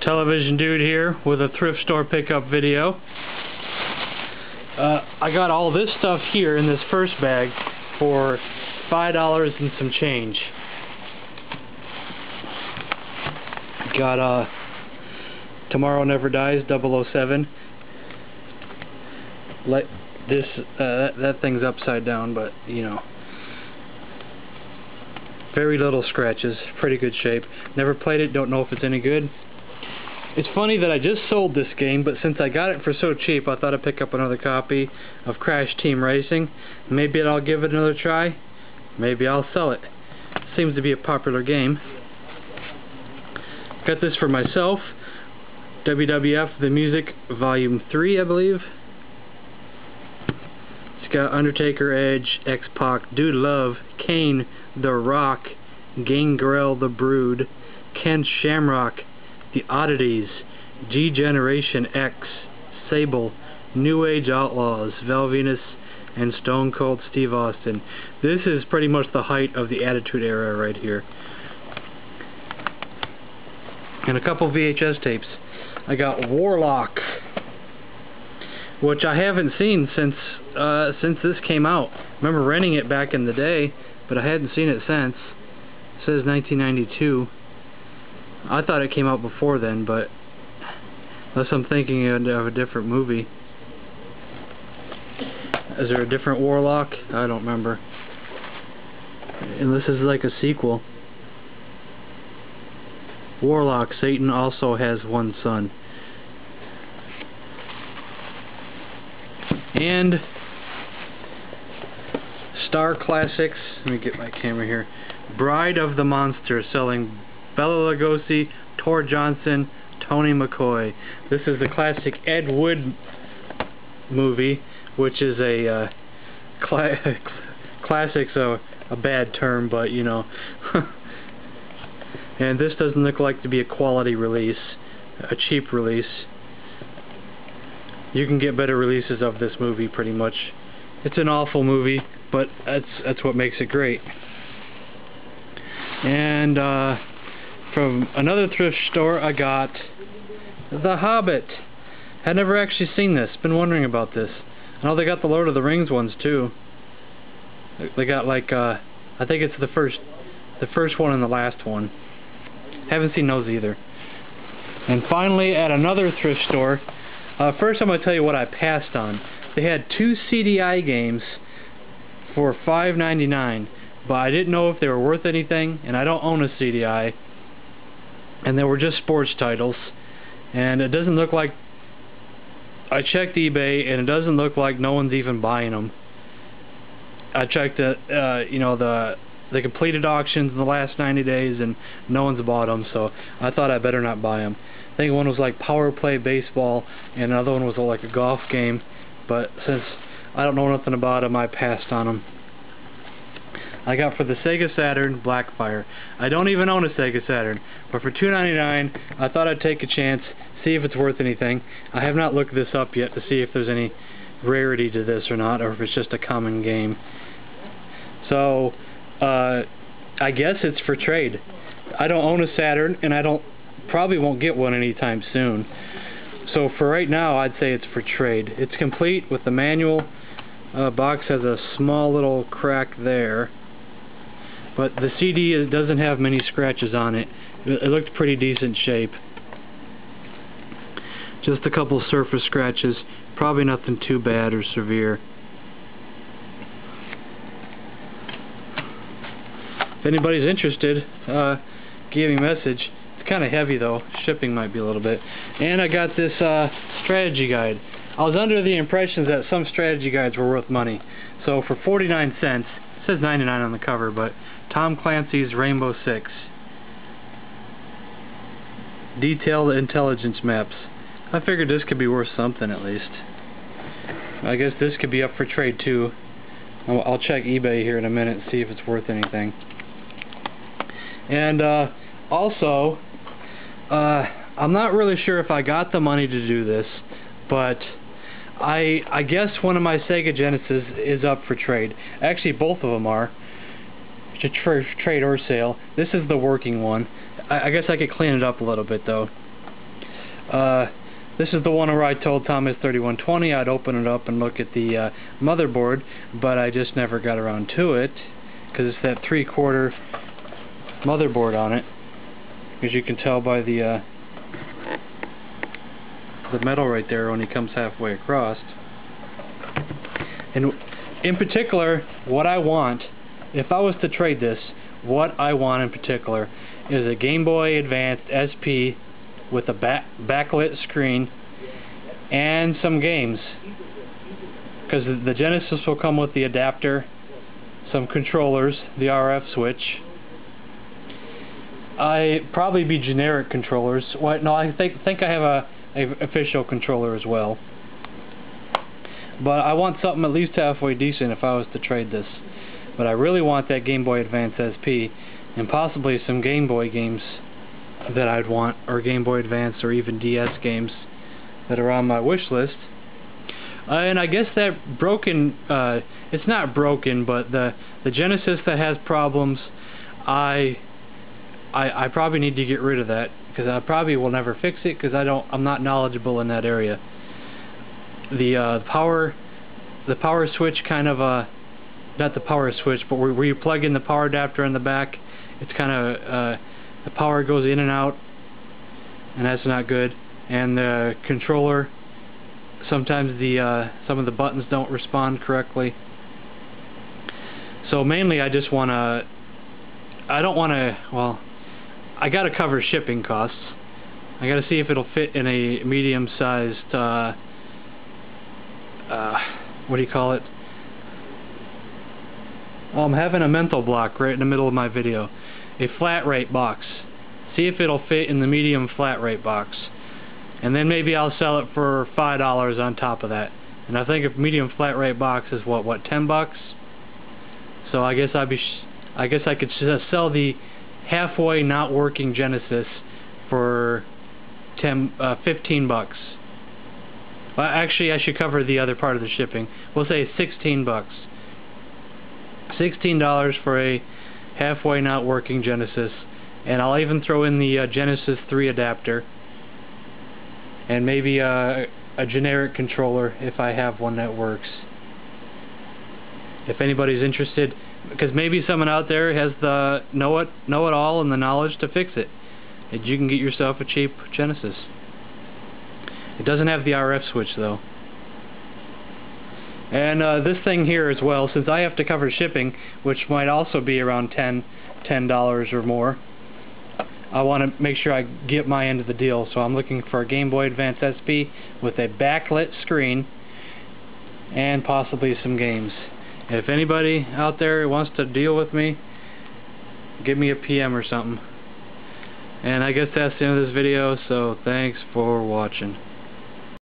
Television Dude here with a thrift store pickup video. I got all this stuff here in this first bag for $5 and some change. Got Tomorrow Never Dies 007. That thing's upside down, but you know, very little scratches, pretty good shape. Never played it, don't know if it's any good. It's funny that I just sold this game, but since I got it for so cheap, I thought I'd pick up another copy of Crash Team Racing. Maybe I'll give it another try. Maybe I'll sell it. Seems to be a popular game. Got this for myself. WWF The Music Volume 3, I believe. It's got Undertaker, Edge, X-Pac, Dude Love, Kane, The Rock, Gangrel the Brood, Ken Shamrock, The Oddities, G-Generation X, Sable, New Age Outlaws, Val Venus, and Stone Cold Steve Austin. This is pretty much the height of the Attitude Era right here. And a couple VHS tapes. I got Warlock, which I haven't seen since this came out. I remember renting it back in the day, but I hadn't seen it since. It says 1992. I thought it came out before then, but unless I'm thinking of a different movie. Is there a different Warlock? I don't remember. And this is like a sequel. Warlock, Satan also has one son. And Star Classics, let me get my camera here. Bride of the Monster, selling Bela Lugosi, Tor Johnson, Tony McCoy. This is the classic Ed Wood movie, which is a classic's a bad term, but you know. And this doesn't look like to be a quality release, a cheap release. You can get better releases of this movie pretty much. It's an awful movie, but that's what makes it great. And from another thrift store, I got The Hobbit. Had never actually seen this. Been wondering about this. I know they got the Lord of the Rings ones too. They got like I think it's the first one and the last one. Haven't seen those either. And finally, at another thrift store, first I'm going to tell you what I passed on. They had 2 CDI games for $5.99, but I didn't know if they were worth anything, and I don't own a CDI. And they were just sports titles, and it doesn't look like... I checked eBay, and it doesn't look like no one's even buying them. I checked you know, the completed auctions in the last 90 days, and no one's bought them, so I thought I better not buy them. I think one was like Power Play Baseball, and another one was like a golf game, but since I don't know nothing about them, I passed on them. I got for the Sega Saturn Blackfire. I don't even own a Sega Saturn, but for $2.99 I thought I'd take a chance, see if it's worth anything. I have not looked this up yet to see if there's any rarity to this or not, or if it's just a common game. So I guess it's for trade. I don't own a Saturn, and I probably won't get one anytime soon. So for right now, I'd say it's for trade. It's complete with the manual. Box has a small little crack there, but the CD doesn't have many scratches on it. It looked pretty decent shape. Just a couple surface scratches, probably nothing too bad or severe. If anybody's interested, give me a message. It's kind of heavy though. Shipping might be a little bit. And I got this strategy guide. I was under the impression that some strategy guides were worth money. So for 49 cents, it says 99 on the cover, but Tom Clancy's Rainbow Six. Detailed intelligence maps. I figured this could be worth something at least. I guess this could be up for trade too. I'll check eBay here in a minute and see if it's worth anything. And also, I'm not really sure if I got the money to do this, but I guess one of my Sega Genesis is up for trade. Actually, both of them are. To trade or sale. This is the working one. I guess I could clean it up a little bit though. This is the one where I told Thomas 3120 I'd open it up and look at the motherboard, but I just never got around to it because it's that 3/4 motherboard on it, as you can tell by the metal right there when he comes halfway across. And in particular, what I want, if I was to trade this, what I want in particular is a Game Boy Advance SP with a backlit screen and some games, because the Genesis will come with the adapter, some controllers, the RF switch. Probably be generic controllers. No, I think I have a official controller as well. But I want something at least halfway decent if I was to trade this. But I really want that Game Boy Advance SP and possibly some Game Boy games that I'd want, or Game Boy Advance, or even DS games that are on my wish list. And I guess that broken, it's not broken, but the Genesis that has problems, I probably need to get rid of that, because I probably will never fix it, because I'm not knowledgeable in that area. The power switch kind of, not the power switch, but where you plug in the power adapter in the back, it's kind of, the power goes in and out, and that's not good. And the controller, sometimes some of the buttons don't respond correctly. So mainly I just want to, well, I got to cover shipping costs. I got to see if it'll fit in a medium-sized, what do you call it? Well, I'm having a mental block right in the middle of my video. A flat rate box. See if it'll fit in the medium flat rate box. And then maybe I'll sell it for $5 on top of that. And I think a medium flat rate box is what, $10? So I guess I could sell the halfway not working Genesis for $15. Well, actually, I should cover the other part of the shipping. We'll say $16. $16 for a halfway not working Genesis, and I'll even throw in the Genesis 3 adapter, and maybe a generic controller if I have one that works. If anybody's interested, because maybe someone out there has the know-it-all and the knowledge to fix it, and you can get yourself a cheap Genesis. It doesn't have the RF switch though. And this thing here as well, since I have to cover shipping, which might also be around $10 or more, I want to make sure I get my end of the deal. So I'm looking for a Game Boy Advance SP with a backlit screen and possibly some games. If anybody out there wants to deal with me, give me a PM or something. And I guess that's the end of this video, so thanks for watching.